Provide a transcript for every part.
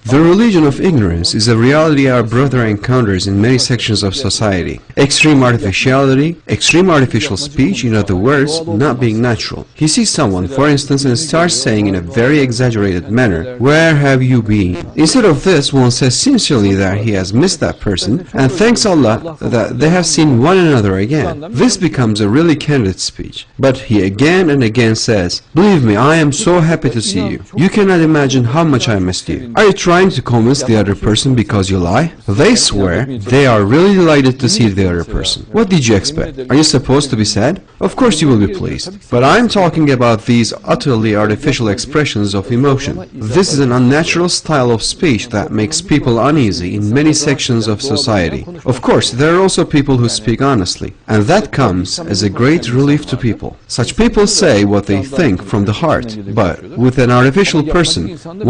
The religion of ignorance is a reality our brother encounters in many sections of society. Extreme artificiality, extreme artificial speech, in other words, not being natural. He sees someone, for instance, and starts saying in a very exaggerated manner, "Where have you been?" Instead of this, one says sincerely that he has missed that person and thanks Allah that they have seen one another again. This becomes a really candid speech. But he again and again says, "Believe me, I am so happy to see you. You cannot imagine how much I missed you." Are you trying to convince the other person because you lie? They swear they are really delighted to see the other person. What did you expect? Are you supposed to be sad? Of course you will be pleased. But I am talking about these utterly artificial expressions of emotion. This is an unnatural style of speech that makes people uneasy in many sections of society. Of course, there are also people who speak honestly, and that comes as a great relief to people. Such people say what they think from the heart, but with an artificial person,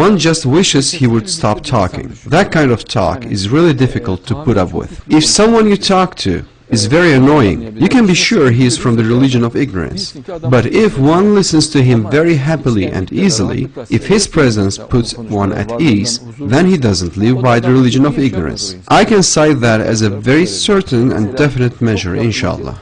one just wishes he would stop talking. That kind of talk is really difficult to put up with. If someone you talk to is very annoying, you can be sure he is from the religion of ignorance. But if one listens to him very happily and easily, if his presence puts one at ease, then he doesn't live by the religion of ignorance. I can cite that as a very certain and definite measure, inshallah.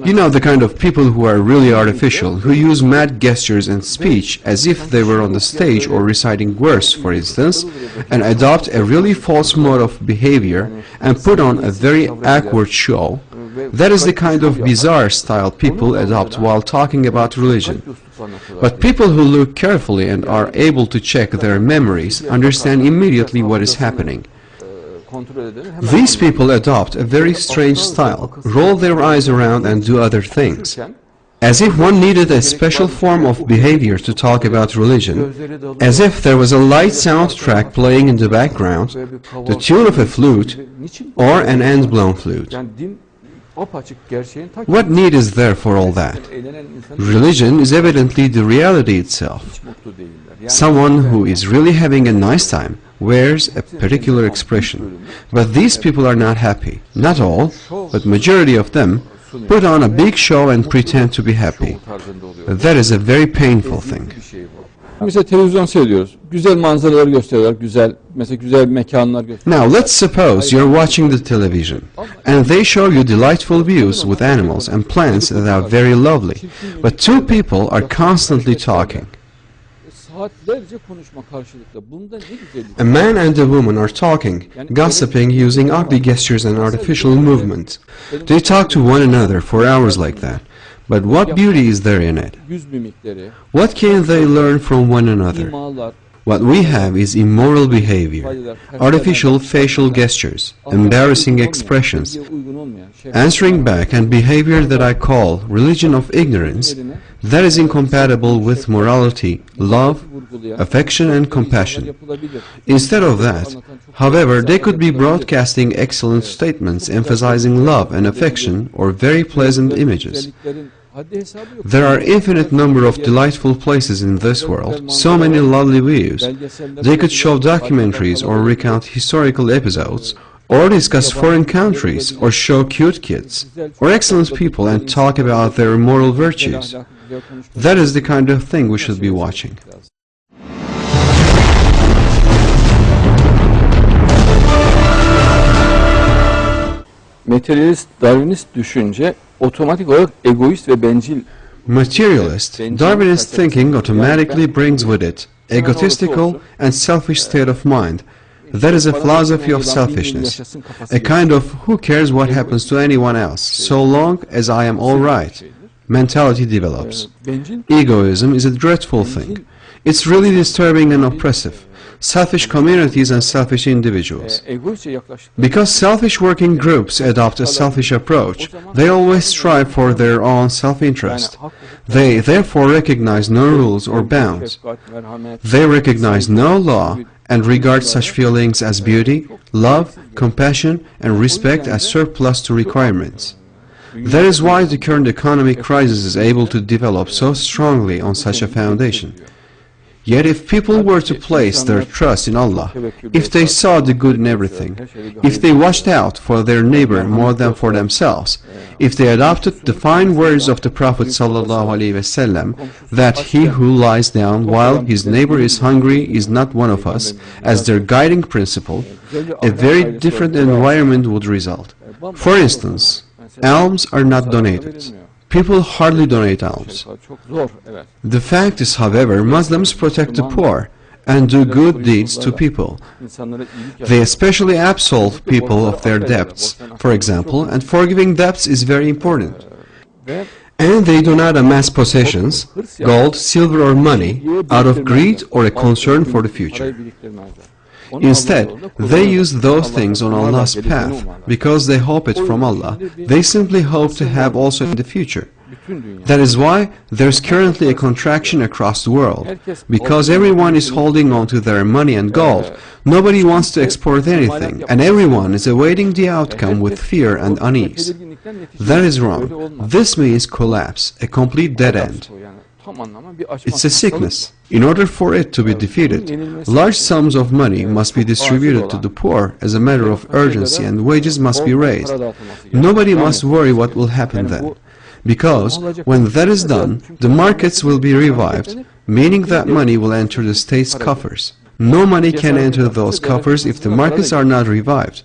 You know the kind of people who are really artificial, who use mad gestures and speech as if they were on the stage or reciting verse, for instance, and adopt a really false mode of behavior and put on a very awkward show. That is the kind of bizarre style people adopt while talking about religion. But people who look carefully and are able to check their memories understand immediately what is happening. These people adopt a very strange style, roll their eyes around and do other things. As if one needed a special form of behavior to talk about religion, as if there was a light soundtrack playing in the background, the tune of a flute, or an end-blown flute. What need is there for all that? Religion is evidently the reality itself. Someone who is really having a nice time wears a particular expression, but these people are not happy. Not all, but majority of them put on a big show and pretend to be happy. That is a very painful thing. Now let's suppose you're watching the television and they show you delightful views with animals and plants that are very lovely, but two people are constantly talking. A man and a woman are talking, gossiping, using ugly gestures and artificial movements. They talk to one another for hours like that. But what beauty is there in it? What can they learn from one another? What we have is immoral behavior, artificial facial gestures, embarrassing expressions, answering back, and behavior that I call religion of ignorance, that is incompatible with morality, love, affection and compassion. Instead of that, however, they could be broadcasting excellent statements emphasizing love and affection or very pleasant images. There are infinite number of delightful places in this world, so many lovely views. They could show documentaries or recount historical episodes, or discuss foreign countries, or show cute kids, or excellent people and talk about their moral virtues. That is the kind of thing we should be watching. Materyalist, Darwinist düşünce otomatik olarak egoist ve bencil. Materialist, Darwinist thinking automatically brings with it egotistical and selfish state of mind. That is a philosophy of selfishness, a kind of who cares what happens to anyone else, so long as I am all right mentality develops. Egoism is a dreadful thing. It's really disturbing and oppressive. Selfish communities and selfish individuals. Because selfish working groups adopt a selfish approach, they always strive for their own self-interest. They therefore recognize no rules or bounds. They recognize no law and regard such feelings as beauty, love, compassion, and respect as surplus to requirements. That is why the current economic crisis is able to develop so strongly on such a foundation. Yet if people were to place their trust in Allah, if they saw the good in everything, if they watched out for their neighbor more than for themselves, if they adopted the fine words of the Prophet ﷺ, that he who lies down while his neighbor is hungry is not one of us, as their guiding principle, a very different environment would result. For instance, alms are not donated. People hardly donate alms. The fact is, however, Muslims protect the poor and do good deeds to people. They especially absolve people of their debts, for example, and forgiving debts is very important. And they do not amass possessions, gold, silver or money, out of greed or a concern for the future. Instead, they use those things on Allah's path because they hope it from Allah. They simply hope to have also in the future. That is why there's currently a contraction across the world, because everyone is holding on to their money and gold. Nobody wants to export anything, and everyone is awaiting the outcome with fear and unease. That is wrong. This means collapse, a complete dead end. It's a sickness. In order for it to be defeated, large sums of money must be distributed to the poor as a matter of urgency, and wages must be raised. Nobody must worry what will happen then, because when that is done, the markets will be revived, meaning that money will enter the state's coffers. No money can enter those coffers if the markets are not revived.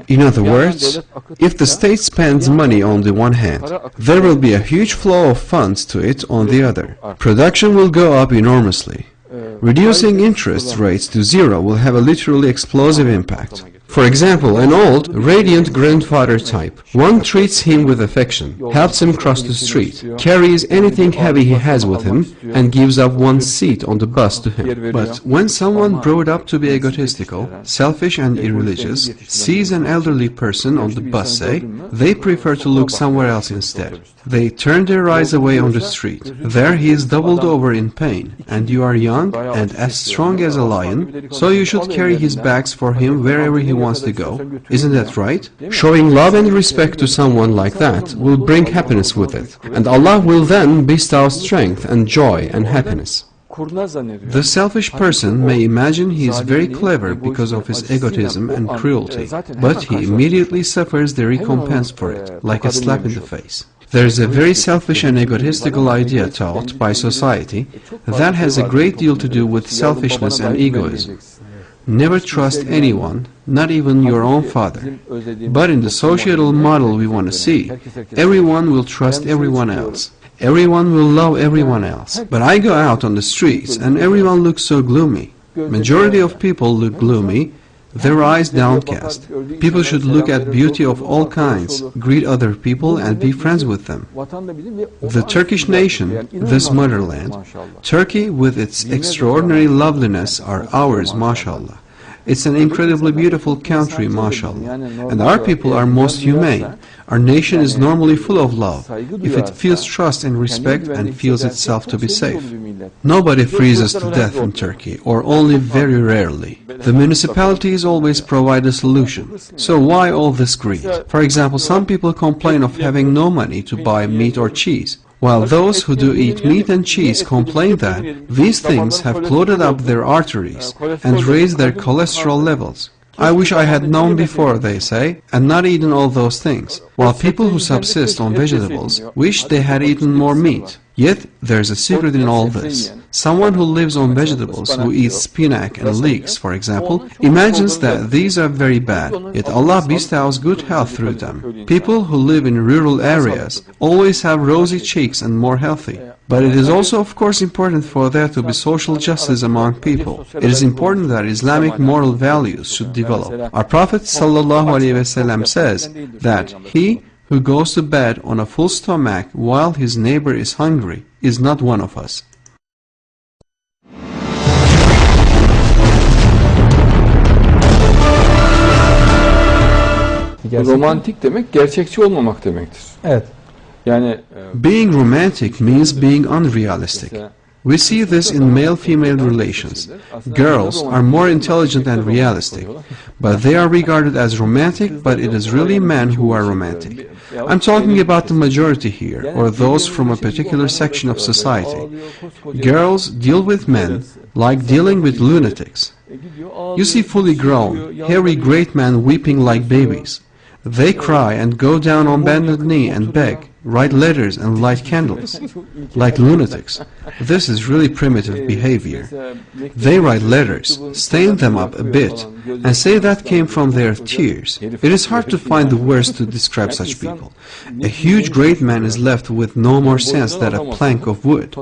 In other words, if the state spends money on the one hand, there will be a huge flow of funds to it on the other. Production will go up enormously. Reducing interest rates to zero will have a literally explosive impact. For example, an old, radiant grandfather type. One treats him with affection, helps him cross the street, carries anything heavy he has with him, and gives up one seat on the bus to him. But when someone brought up to be egotistical, selfish and irreligious, sees an elderly person on the bus, say, they prefer to look somewhere else instead. They turn their eyes away on the street. There he is doubled over in pain, and you are young and as strong as a lion, so you should carry his bags for him wherever he wants to go. Isn't that right? Showing love and respect to someone like that will bring happiness with it, and Allah will then bestow strength and joy and happiness. The selfish person may imagine he is very clever because of his egotism and cruelty, but he immediately suffers the recompense for it, like a slap in the face. There is a very selfish and egotistical idea taught by society that has a great deal to do with selfishness and egoism. Never trust anyone, not even your own father. But in the societal model we want to see, everyone will trust everyone else. Everyone will love everyone else. But I go out on the streets and everyone looks so gloomy. Majority of people look gloomy, their eyes downcast. People should look at beauty of all kinds, greet other people and be friends with them. The Turkish nation, this motherland, Turkey with its extraordinary loveliness are ours, mashallah. It's an incredibly beautiful country, mashallah, and our people are most humane. Our nation is normally full of love, if it feels trust and respect and feels itself to be safe. Nobody freezes to death in Turkey, or only very rarely. The municipalities always provide a solution. So why all this greed? For example, some people complain of having no money to buy meat or cheese, while those who do eat meat and cheese complain that these things have clouded up their arteries and raised their cholesterol levels. I wish I had known before, they say, and not eaten all those things, while people who subsist on vegetables wish they had eaten more meat. Yet there's a secret in all this. Someone who lives on vegetables, who eats spinach and leeks, for example, imagines that these are very bad, yet Allah bestows good health through them. People who live in rural areas always have rosy cheeks and more healthy. But it is also, of course, important for there to be social justice among people. It is important that Islamic moral values should develop. Our Prophet ﷺ says that he who goes to bed on a full stomach while his neighbor is hungry is not one of us. Romantik demek gerçekçi olmamak demektir. Evet. Yani being romantic means being unrealistic. We see this in male-female relations. Girls are more intelligent and realistic, but they are regarded as romantic, but it is really men who are romantic. I'm talking about the majority here, or those from a particular section of society. Girls deal with men like dealing with lunatics. You see fully grown, hairy great men weeping like babies. They cry and go down on bended knee and beg, write letters and light candles, like lunatics. This is really primitive behavior. They write letters, stain them up a bit, and say that came from their tears. It is hard to find the words to describe such people. A huge great man is left with no more sense than a plank of wood.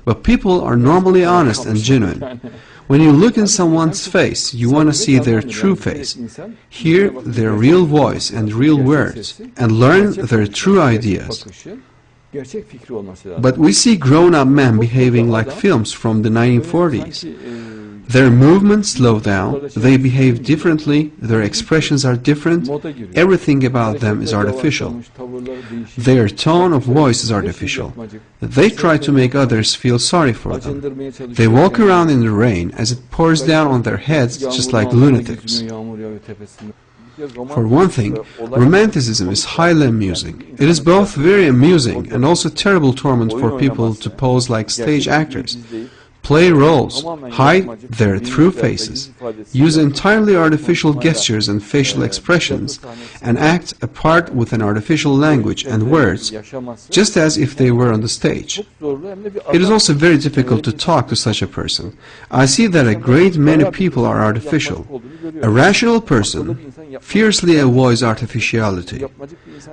But people are normally honest and genuine. When you look in someone's face, you want to see their true face, hear their real voice and real words, and learn their true ideas. But we see grown-up men behaving like films from the 1940s. Their movements slow down, they behave differently, their expressions are different, everything about them is artificial. Their tone of voice is artificial. They try to make others feel sorry for them. They walk around in the rain as it pours down on their heads just like lunatics. For one thing, romanticism is highly amusing. It is both very amusing and also terrible torment for people to pose like stage actors, play roles, hide their true faces, use entirely artificial gestures and facial expressions, and act a part with an artificial language and words, just as if they were on the stage. It is also very difficult to talk to such a person. I see that a great many people are artificial. A rational person fiercely avoids artificiality,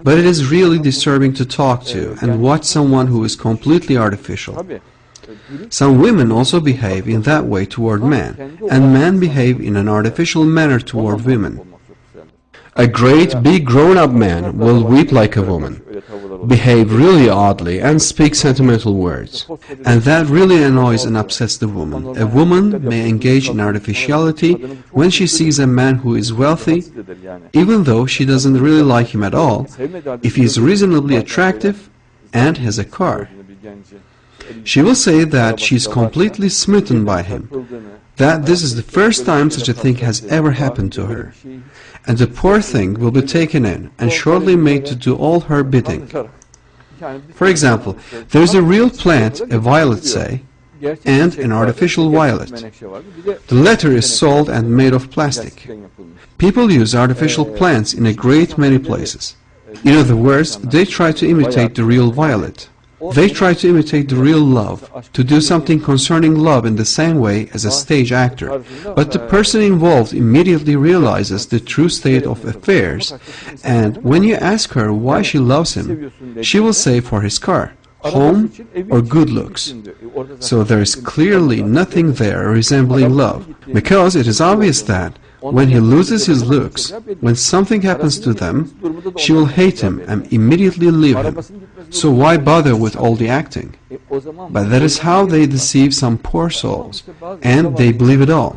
but it is really disturbing to talk to and watch someone who is completely artificial. Some women also behave in that way toward men, and men behave in an artificial manner toward women. A great, big grown-up man will weep like a woman, behave really oddly, and speak sentimental words. And that really annoys and upsets the woman. A woman may engage in artificiality when she sees a man who is wealthy, even though she doesn't really like him at all, if he is reasonably attractive and has a car. She will say that she is completely smitten by him, that this is the first time such a thing has ever happened to her, and the poor thing will be taken in and shortly made to do all her bidding. For example, there is a real plant, a violet say, and an artificial violet. The latter is sold and made of plastic. People use artificial plants in a great many places. In other words, they try to imitate the real violet. They try to imitate the real love, to do something concerning love in the same way as a stage actor. But the person involved immediately realizes the true state of affairs, and when you ask her why she loves him, she will say for his car, home, or good looks. So there is clearly nothing there resembling love, because it is obvious that when he loses his looks, when something happens to them, she will hate him and immediately leave him. So why bother with all the acting? But that is how they deceive some poor souls, and they believe it all.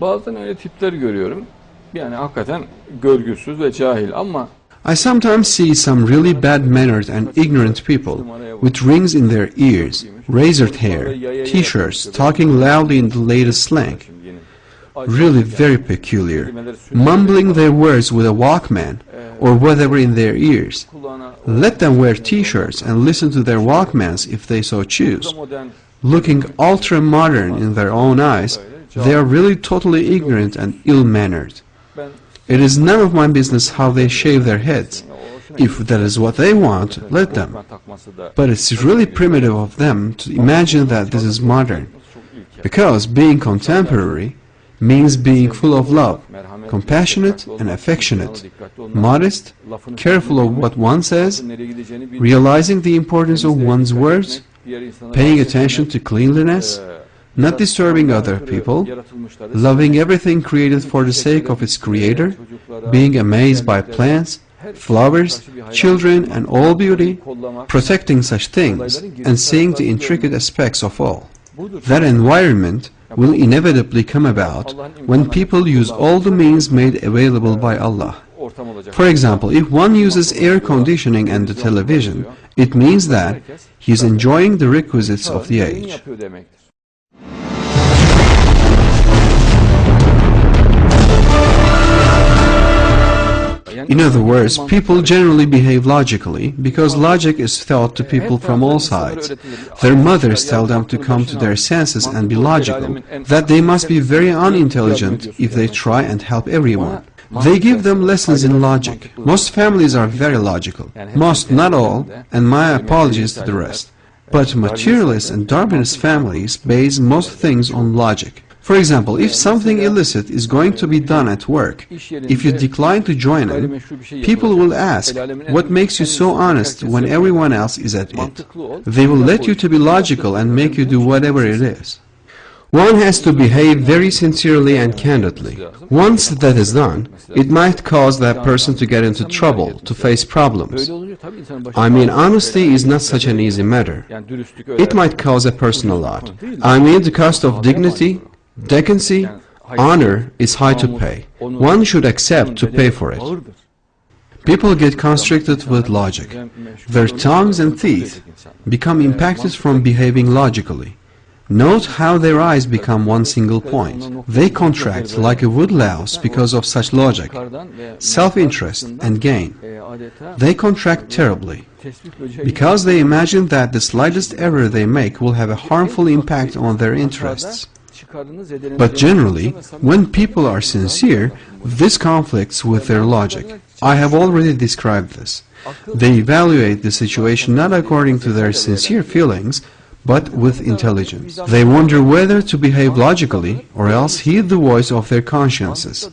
Bazen öyle tipler görüyorum. Yani hakikaten görgüsüz ve cahil ama I sometimes see some really bad-mannered and ignorant people with rings in their ears, razored hair, t-shirts, talking loudly in the latest slang. Really very peculiar, mumbling their words with a Walkman or whatever in their ears. Let them wear t-shirts and listen to their Walkmans if they so choose. Looking ultra-modern in their own eyes, they are really totally ignorant and ill-mannered. It is none of my business how they shave their heads. If that is what they want, let them. But it's really primitive of them to imagine that this is modern. Because being contemporary means being full of love, compassionate and affectionate, modest, careful of what one says, realizing the importance of one's words, paying attention to cleanliness, not disturbing other people, loving everything created for the sake of its creator, being amazed by plants, flowers, children and all beauty, protecting such things, and seeing the intricate aspects of all. That environment will inevitably come about when people use all the means made available by Allah. For example, if one uses air conditioning and the television, it means that he is enjoying the requisites of the age. In other words, people generally behave logically because logic is taught to people from all sides. Their mothers tell them to come to their senses and be logical, that they must be very unintelligent if they try and help everyone. They give them lessons in logic. Most families are very logical. Most, not all, and my apologies to the rest. But materialist and Darwinist families base most things on logic. For example, if something illicit is going to be done at work, if you decline to join in, people will ask, what makes you so honest when everyone else is at it? They will let you to be logical and make you do whatever it is. One has to behave very sincerely and candidly. Once that is done, it might cause that person to get into trouble, to face problems. I mean, honesty is not such an easy matter. It might cause a person a lot. I mean, the cost of dignity, decency, honor is high to pay. One should accept to pay for it. People get constricted with logic. Their tongues and teeth become impacted from behaving logically. Note how their eyes become one single point. They contract like a wood louse because of such logic, self-interest and gain. They contract terribly because they imagine that the slightest error they make will have a harmful impact on their interests. But generally, when people are sincere, this conflicts with their logic. I have already described this. They evaluate the situation not according to their sincere feelings, but with intelligence. They wonder whether to behave logically or else heed the voice of their consciences.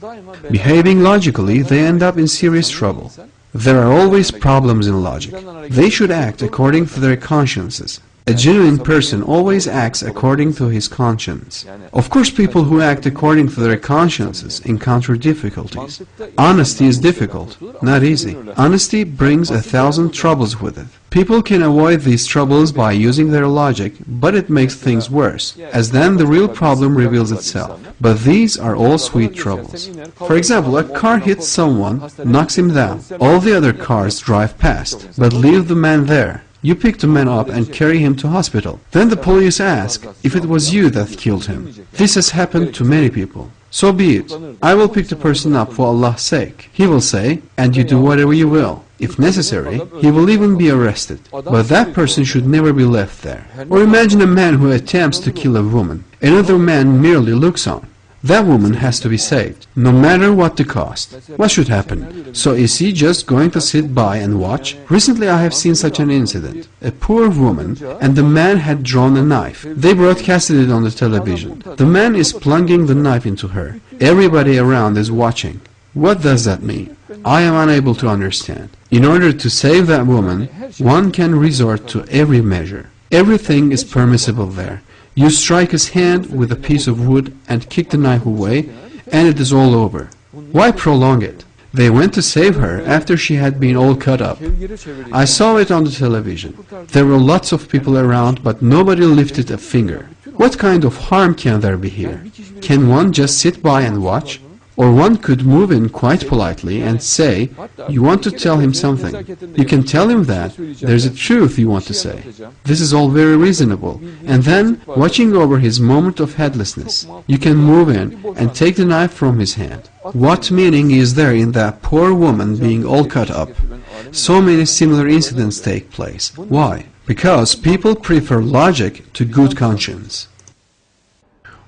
Behaving logically, they end up in serious trouble. There are always problems in logic. They should act according to their consciences. A genuine person always acts according to his conscience. Of course, people who act according to their consciences encounter difficulties. Honesty is difficult, not easy. Honesty brings 1,000 troubles with it. People can avoid these troubles by using their logic, but it makes things worse, as then the real problem reveals itself. But these are all sweet troubles. For example, a car hits someone, knocks him down. All the other cars drive past, but leave the man there. You pick the man up and carry him to hospital. Then the police ask if it was you that killed him. This has happened to many people. So be it. I will pick the person up for Allah's sake. He will say, and you do whatever you will. If necessary, he will even be arrested. But that person should never be left there. Or imagine a man who attempts to kill a woman. Another man merely looks on. That woman has to be saved, no matter what the cost. What should happen? So is he just going to sit by and watch? Recently I have seen such an incident. A poor woman and the man had drawn a knife. They broadcasted it on the television. The man is plunging the knife into her. Everybody around is watching. What does that mean? I am unable to understand. In order to save that woman, one can resort to every measure. Everything is permissible there. You strike his hand with a piece of wood and kick the knife away, and it is all over. Why prolong it? They went to save her after she had been all cut up. I saw it on the television. There were lots of people around, but nobody lifted a finger. What kind of harm can there be here? Can one just sit by and watch? Or one could move in quite politely and say, you want to tell him something. You can tell him that there's a truth you want to say. This is all very reasonable. And then, watching over his moment of heedlessness, you can move in and take the knife from his hand. What meaning is there in that poor woman being all cut up? So many similar incidents take place. Why? Because people prefer logic to good conscience.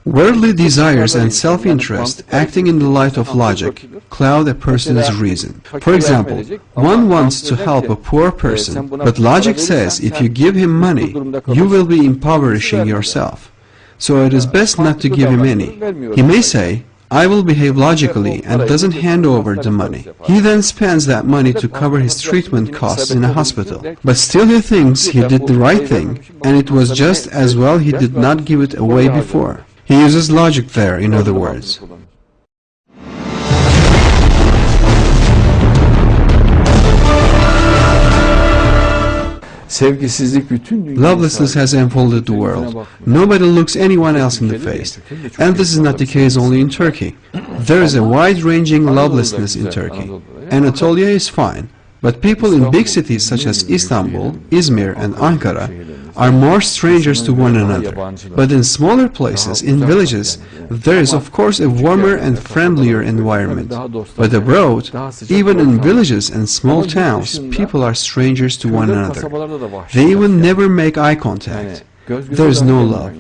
Worldly desires and self-interest, acting in the light of logic, cloud a person's reason. For example, one wants to help a poor person, but logic says if you give him money, you will be impoverishing yourself. So it is best not to give him any. He may say, I will behave logically and doesn't hand over the money. He then spends that money to cover his treatment costs in a hospital. But still he thinks he did the right thing, and it was just as well he did not give it away before. He uses logic there, in other words. Lovelessness has enfolded the world. Nobody looks anyone else in the face. And this is not the case only in Turkey. There is a wide-ranging lovelessness in Turkey. Anatolia is fine. But people in big cities such as Istanbul, Izmir and Ankara are more strangers to one another. But in smaller places, in villages, there is of course a warmer and friendlier environment. But abroad, even in villages and small towns, people are strangers to one another. They even never make eye contact. There is no love.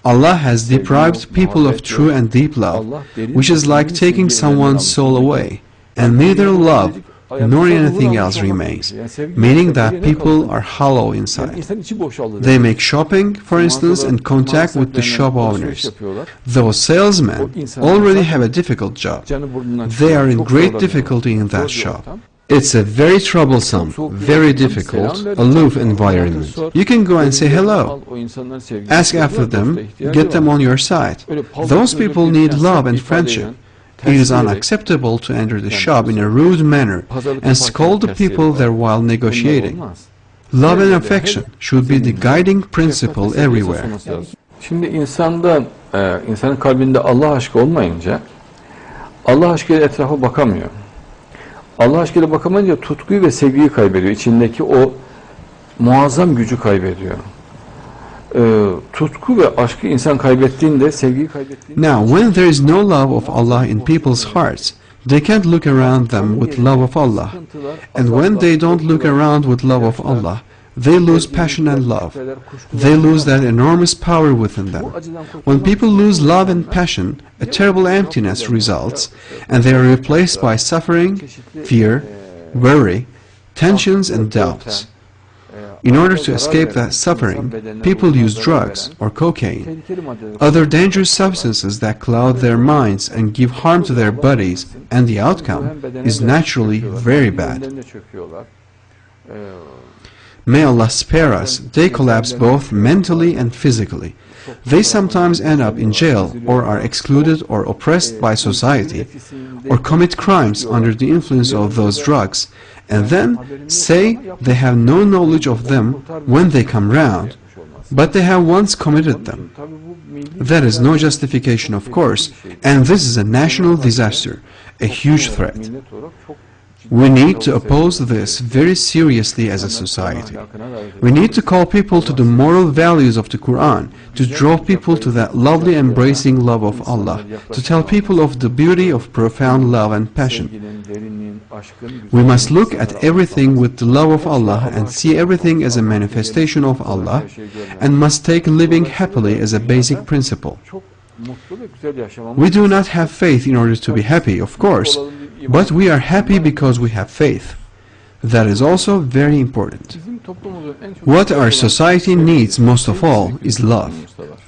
Allah has deprived people of true and deep love, which is like taking someone's soul away, and neither love nor anything else remains, meaning that people are hollow inside. They make shopping, for instance, and contact with the shop owners. Those salesmen already have a difficult job. They are in great difficulty in that shop. It's a very troublesome, very difficult, aloof environment. You can go and say hello, ask after them, get them on your side. Those people need love and friendship. It is unacceptable to enter the shop in a rude manner and scold the people there while negotiating. Love and affection should be the guiding principle everywhere. Şimdi insanın kalbinde Allah aşkı olmayınca Allah aşkıyla etrafa bakamıyor. Allah aşkıyla bakamayınca tutkuyu ve sevgiyi kaybediyor. İçindeki o muazzam gücü kaybediyor. Tutku ve aşkı insan kaybettiğinde, sevgiyi kaybettiğinde... Now, when there is no love of Allah in people's hearts, they can't look around them with love of Allah. And when they don't look around with love of Allah, they lose passion and love. They lose that enormous power within them. When people lose love and passion, a terrible emptiness results, and they are replaced by suffering, fear, worry, tensions and doubts. In order to escape that suffering, people use drugs or cocaine, other dangerous substances that cloud their minds and give harm to their bodies, and the outcome is naturally very bad. May Allah spare us, they collapse both mentally and physically. They sometimes end up in jail or are excluded or oppressed by society, or commit crimes under the influence of those drugs, and then say they have no knowledge of them when they come round, but they have once committed them. That is no justification, of course, and this is a national disaster, a huge threat. We need to oppose this very seriously as a society. We need to call people to the moral values of the Quran, to draw people to that lovely embracing love of Allah, to tell people of the beauty of profound love and passion. We must look at everything with the love of Allah and see everything as a manifestation of Allah, and must take living happily as a basic principle. We do not have faith in order to be happy, of course, but we are happy because we have faith. That is also very important. What our society needs most of all is love.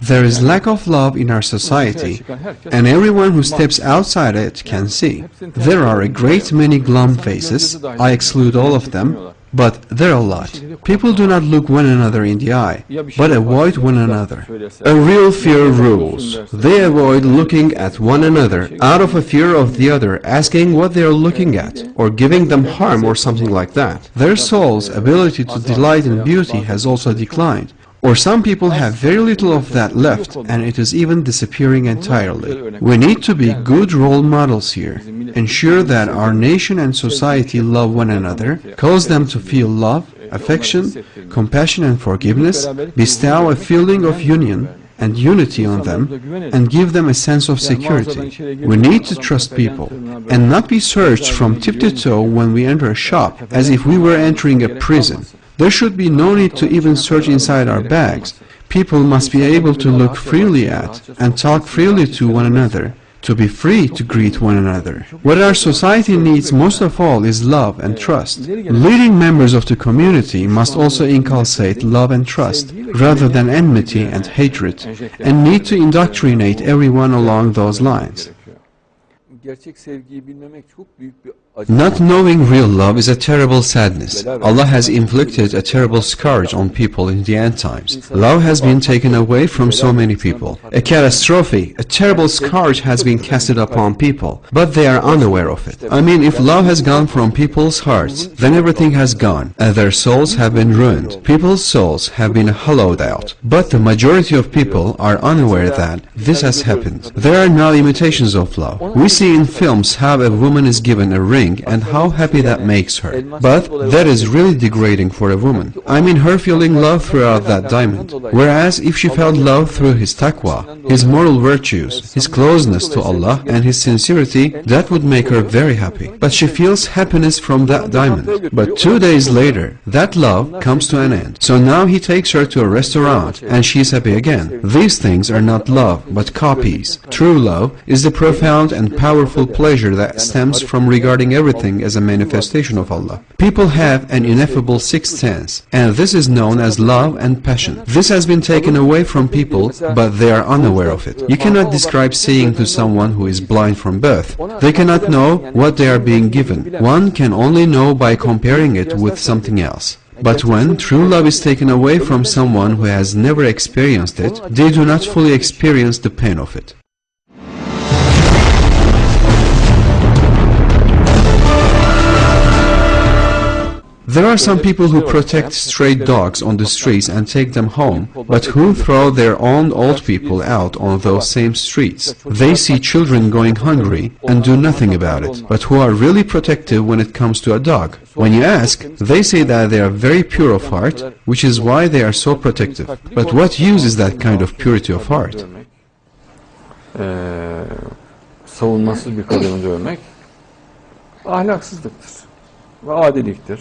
There is lack of love in our society, and everyone who steps outside it can see. There are a great many glum faces, I exclude all of them, but there are a lot. People do not look one another in the eye, but avoid one another. A real fear rules. They avoid looking at one another out of a fear of the other asking what they are looking at, or giving them harm or something like that. Their soul's ability to delight in beauty has also declined. Or some people have very little of that left, and it is even disappearing entirely. We need to be good role models here, ensure that our nation and society love one another, cause them to feel love, affection, compassion and forgiveness, bestow a feeling of union and unity on them, and give them a sense of security. We need to trust people, and not be searched from tip to toe when we enter a shop, as if we were entering a prison. There should be no need to even search inside our bags. People must be able to look freely at and talk freely to one another, to be free to greet one another. What our society needs most of all is love and trust. Leading members of the community must also inculcate love and trust, rather than enmity and hatred, and need to indoctrinate everyone along those lines. Not knowing real love is a terrible sadness. Allah has inflicted a terrible scourge on people in the end times. Love has been taken away from so many people. A catastrophe, a terrible scourge has been casted upon people, but they are unaware of it. I mean, if love has gone from people's hearts, then everything has gone, and their souls have been ruined. People's souls have been hollowed out. But the majority of people are unaware that this has happened. There are now imitations of love. We see in films how a woman is given a ring ring and how happy that makes her. But that is really degrading for a woman. I mean her feeling love throughout that diamond. Whereas if she felt love through his taqwa, his moral virtues, his closeness to Allah and his sincerity, that would make her very happy. But she feels happiness from that diamond. But 2 days later, that love comes to an end. So now he takes her to a restaurant and she is happy again. These things are not love, but copies. True love is the profound and powerful pleasure that stems from regarding everything as a manifestation of Allah. People have an ineffable sixth sense, and this is known as love and passion. This has been taken away from people, but they are unaware of it. You cannot describe seeing to someone who is blind from birth. They cannot know what they are being given. One can only know by comparing it with something else. But when true love is taken away from someone who has never experienced it, they do not fully experience the pain of it. There are some people who protect stray dogs on the streets and take them home, but who throw their own old people out on those same streets. They see children going hungry and do nothing about it, but who are really protective when it comes to a dog. When you ask, they say that they are very pure of heart, which is why they are so protective. But what use is that kind of purity of heart? Savunmasız bir kadını dövmek ahlaksızlıktır ve adiliktir.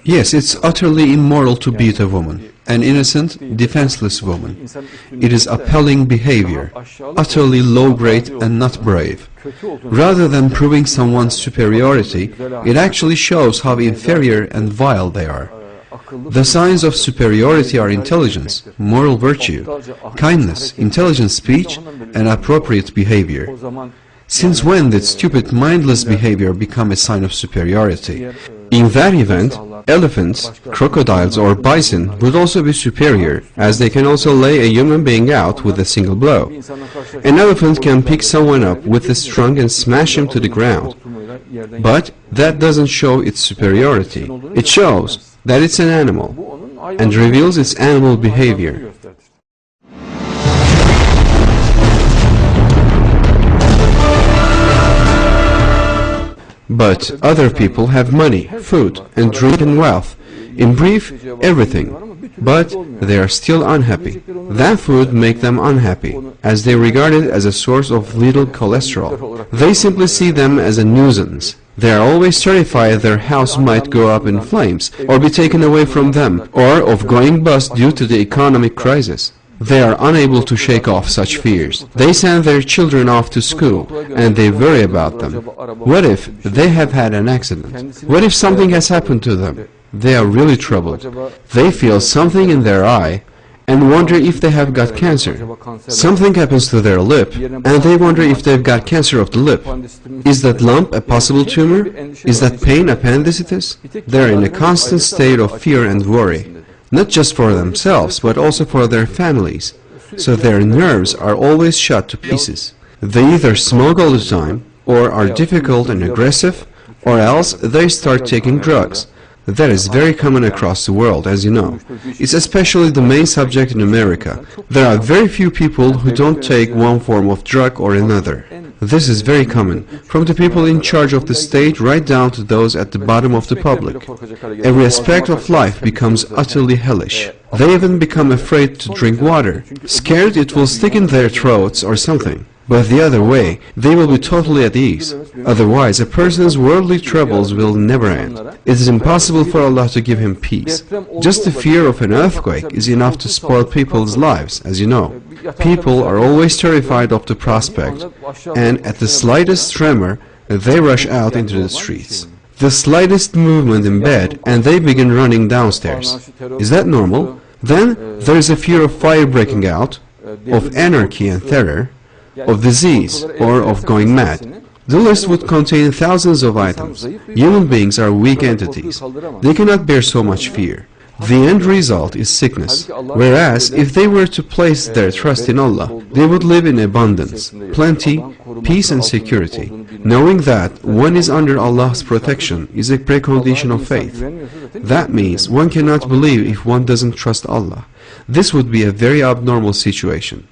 Yes, it's utterly immoral to beat a woman, an innocent, defenseless woman. It is appalling behavior, utterly low-grade and not brave. Rather than proving someone's superiority, it actually shows how inferior and vile they are. The signs of superiority are intelligence, moral virtue, kindness, intelligent speech, and appropriate behavior. Since when did stupid, mindless behavior become a sign of superiority? In that event, elephants, crocodiles or bison would also be superior, as they can also lay a human being out with a single blow. An elephant can pick someone up with its trunk and smash him to the ground. But that doesn't show its superiority. It shows that it's an animal, and reveals its animal behavior. But other people have money, food, and drink and wealth. In brief, everything. But they are still unhappy. That food makes them unhappy, as they regard it as a source of little cholesterol. They simply see them as a nuisance. They are always terrified their house might go up in flames, or be taken away from them, or of going bust due to the economic crisis. They are unable to shake off such fears. They send their children off to school, and they worry about them. What if they have had an accident? What if something has happened to them? They are really troubled. They feel something in their eye, and wonder if they have got cancer. Something happens to their lip, and they wonder if they've got cancer of the lip. Is that lump a possible tumor? Is that pain appendicitis? They are in a constant state of fear and worry. Not just for themselves, but also for their families. So their nerves are always shot to pieces. They either smoke all the time, or are difficult and aggressive, or else they start taking drugs. That is very common across the world, as you know. It's especially the main subject in America. There are very few people who don't take one form of drug or another. This is very common, from the people in charge of the state right down to those at the bottom of the public. Every aspect of life becomes utterly hellish. They even become afraid to drink water, scared it will stick in their throats or something. But the other way, they will be totally at ease. Otherwise, a person's worldly troubles will never end. It is impossible for Allah to give him peace. Just the fear of an earthquake is enough to spoil people's lives, as you know. People are always terrified of the prospect, and at the slightest tremor, they rush out into the streets. The slightest movement in bed, and they begin running downstairs. Is that normal? Then there is a fear of fire breaking out, of anarchy and terror, of disease, or of going mad. The list would contain thousands of items. Human beings are weak entities. They cannot bear so much fear. The end result is sickness. Whereas, if they were to place their trust in Allah, they would live in abundance, plenty, peace and security, knowing that one is under Allah's protection is a precondition of faith. That means one cannot believe if one doesn't trust Allah. This would be a very abnormal situation.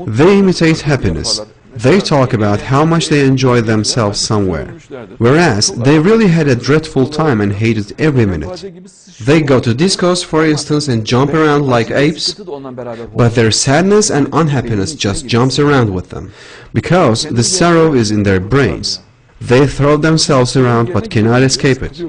They imitate happiness, They talk about how much they enjoy themselves somewhere, whereas they really had a dreadful time and hated every minute. They go to discos, for instance, and jump around like apes, but their sadness and unhappiness just jumps around with them, because the sorrow is in their brains. They throw themselves around but cannot escape it.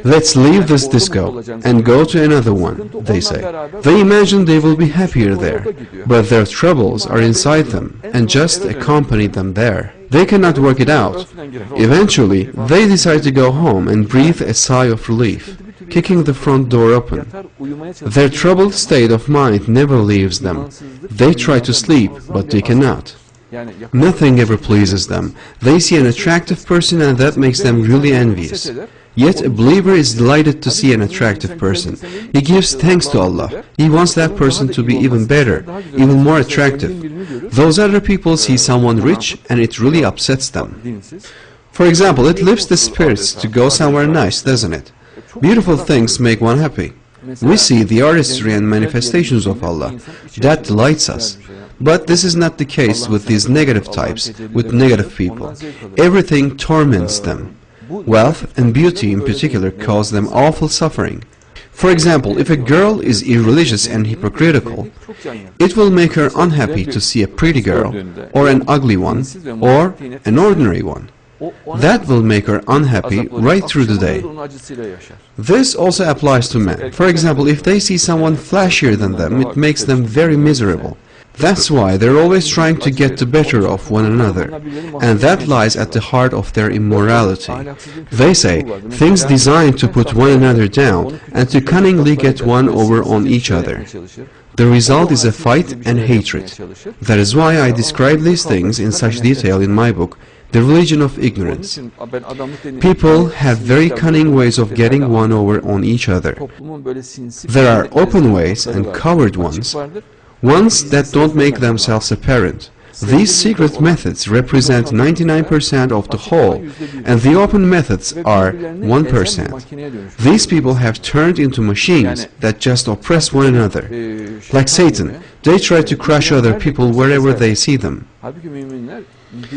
Let's leave this disco and go to another one, they say. They imagine they will be happier there, but their troubles are inside them and just accompany them there. They cannot work it out. Eventually, they decide to go home and breathe a sigh of relief, kicking the front door open. Their troubled state of mind never leaves them. They try to sleep, but they cannot. Nothing ever pleases them. They see an attractive person and that makes them really envious. Yet a believer is delighted to see an attractive person. He gives thanks to Allah. He wants that person to be even better, even more attractive. Those other people see someone rich and it really upsets them. For example, it lifts the spirits to go somewhere nice, doesn't it? Beautiful things make one happy. We see the artistry and manifestations of Allah. That delights us. But this is not the case with these negative types, with negative people. Everything torments them. Wealth and beauty in particular cause them awful suffering. For example, if a girl is irreligious and hypocritical, it will make her unhappy to see a pretty girl, or an ugly one, or an ordinary one. That will make her unhappy right through the day. This also applies to men. For example, if they see someone flashier than them, it makes them very miserable. That's why they're always trying to get the better of one another, and that lies at the heart of their immorality. They say things designed to put one another down and to cunningly get one over on each other. The result is a fight and hatred. That is why I describe these things in such detail in my book, The Religion of Ignorance. People have very cunning ways of getting one over on each other. There are open ways and covert ones that don't make themselves apparent. These secret methods represent 99% of the whole, and the open methods are 1%. These people have turned into machines that just oppress one another. Like Satan, they try to crush other people wherever they see them.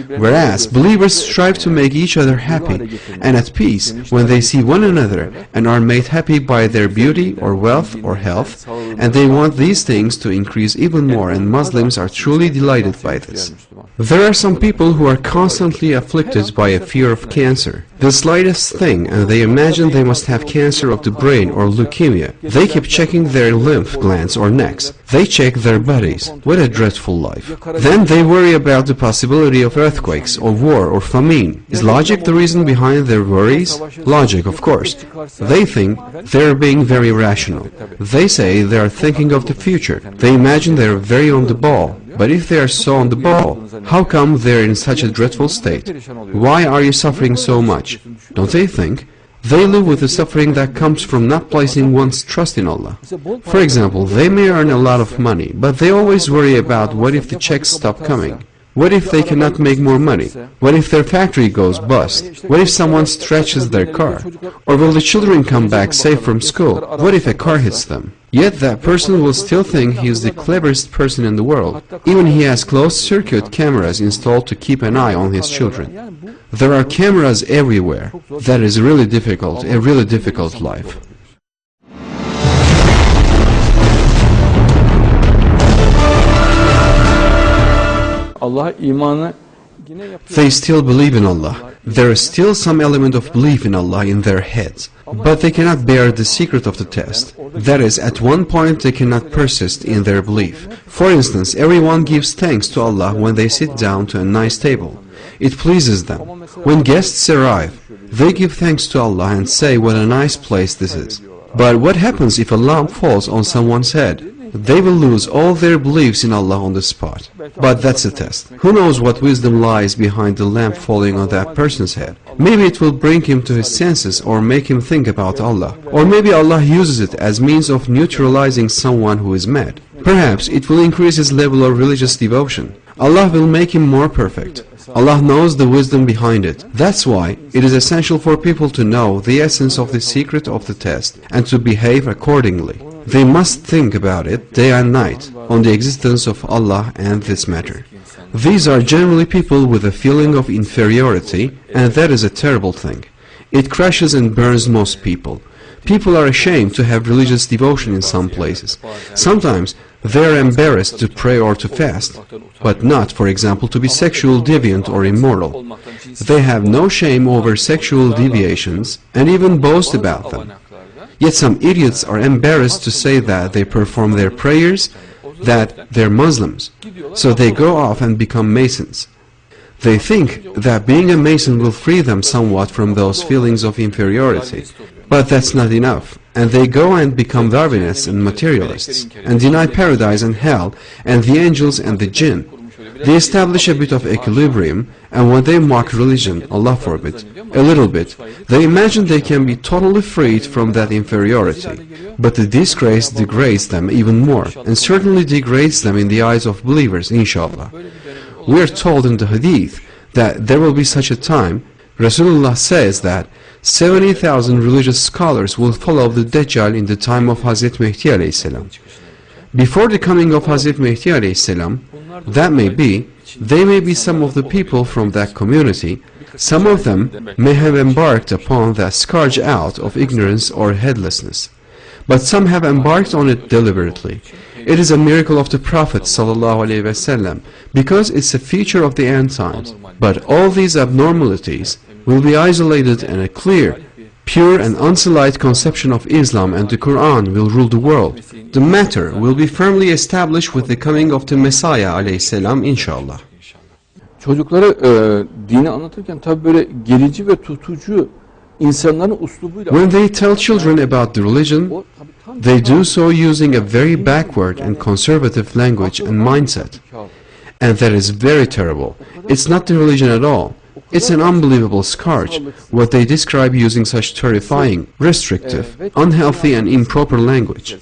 Whereas believers strive to make each other happy and at peace when they see one another and are made happy by their beauty or wealth or health, and they want these things to increase even more, and Muslims are truly delighted by this. There are some people who are constantly afflicted by a fear of cancer. The slightest thing, and they imagine they must have cancer of the brain or leukemia. They keep checking their lymph glands or necks. They check their bodies. What a dreadful life. Then they worry about the possibility of earthquakes or war or famine. Is logic the reason behind their worries? Logic, of course. They think they are being very rational. They say they are thinking of the future. They imagine they are very on the ball. But if they are so on the ball, how come they are in such a dreadful state? Why are you suffering so much? Don't they think? They live with the suffering that comes from not placing one's trust in Allah. For example, they may earn a lot of money, but they always worry about what if the checks stop coming? What if they cannot make more money? What if their factory goes bust? What if someone stretches their car? Or will the children come back safe from school? What if a car hits them? Yet that person will still think he is the cleverest person in the world. Even he has closed-circuit cameras installed to keep an eye on his children. There are cameras everywhere. That is really difficult, a really difficult life. They still believe in Allah. There is still some element of belief in Allah in their heads, but they cannot bear the secret of the test. That is, at one point they cannot persist in their belief. For instance, everyone gives thanks to Allah when they sit down to a nice table. It pleases them. When guests arrive, they give thanks to Allah and say what a nice place this is. But what happens if a lamp falls on someone's head? They will lose all their beliefs in Allah on the spot. But that's a test. Who knows what wisdom lies behind the lamp falling on that person's head? Maybe it will bring him to his senses or make him think about Allah. Or maybe Allah uses it as means of neutralizing someone who is mad. Perhaps it will increase his level of religious devotion. Allah will make him more perfect. Allah knows the wisdom behind it. That's why it is essential for people to know the essence of the secret of the test and to behave accordingly. They must think about it day and night on the existence of Allah and this matter. These are generally people with a feeling of inferiority, and that is a terrible thing. It crushes and burns most people. People are ashamed to have religious devotion in some places. Sometimes they are embarrassed to pray or to fast, but not, for example, to be sexual deviant or immoral. They have no shame over sexual deviations and even boast about them. Yet some idiots are embarrassed to say that they perform their prayers, that they're Muslims, so they go off and become Masons. They think that being a Mason will free them somewhat from those feelings of inferiority. But that's not enough, and they go and become Darwinists and materialists, and deny paradise and hell, and the angels and the jinn. They establish a bit of equilibrium, and when they mock religion, Allah forbid, a little bit, they imagine they can be totally freed from that inferiority. But the disgrace degrades them even more, and certainly degrades them in the eyes of believers, inshallah. We are told in the hadith that there will be such a time. Rasulullah says that 70,000 religious scholars will follow the Dajjal in the time of Hazrat Mehdi alayhi salam. Before the coming of Hazrat Mehdi alayhi salam, that may be, they may be some of the people from that community. Some of them may have embarked upon that scourge out of ignorance or headlessness, but some have embarked on it deliberately. It is a miracle of the Prophet ﷺ, because it's a feature of the end times. But all these abnormalities will be isolated, and a clear, pure and unsullied conception of Islam and the Quran will rule the world. The matter will be firmly established with the coming of the Messiah aleyhisselam inşallah. Çocuklara dini anlatırken tabii böyle gerici ve tutucu insanların uslubuyla. When they tell children about the religion, they do so using a very backward and conservative language and mindset. And that is very terrible. It's not the religion at all. It's an unbelievable scourge, what they describe using such terrifying, restrictive, unhealthy and improper language.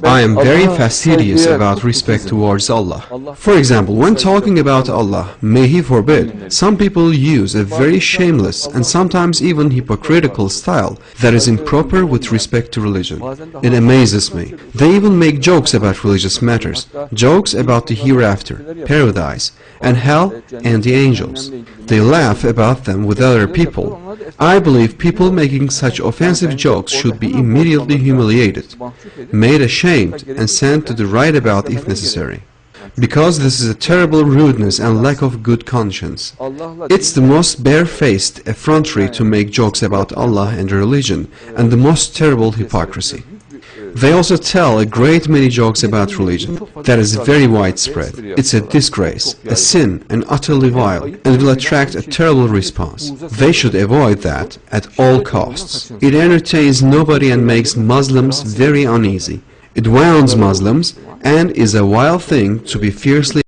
I am very fastidious about respect towards Allah. For example, when talking about Allah, may He forbid, some people use a very shameless and sometimes even hypocritical style that is improper with respect to religion. It amazes me. They even make jokes about religious matters, jokes about the hereafter, paradise, and hell and the angels. They laugh about them with other people. I believe people making such offensive jokes should be immediately humiliated, made ashamed, and sent to the right about if necessary. Because this is a terrible rudeness and lack of good conscience. It's the most barefaced effrontery to make jokes about Allah and religion, and the most terrible hypocrisy. They also tell a great many jokes about religion. That is very widespread. It's a disgrace, a sin, and utterly vile, and will attract a terrible response. They should avoid that at all costs. It entertains nobody and makes Muslims very uneasy. It wounds Muslims and is a vile thing to be fiercely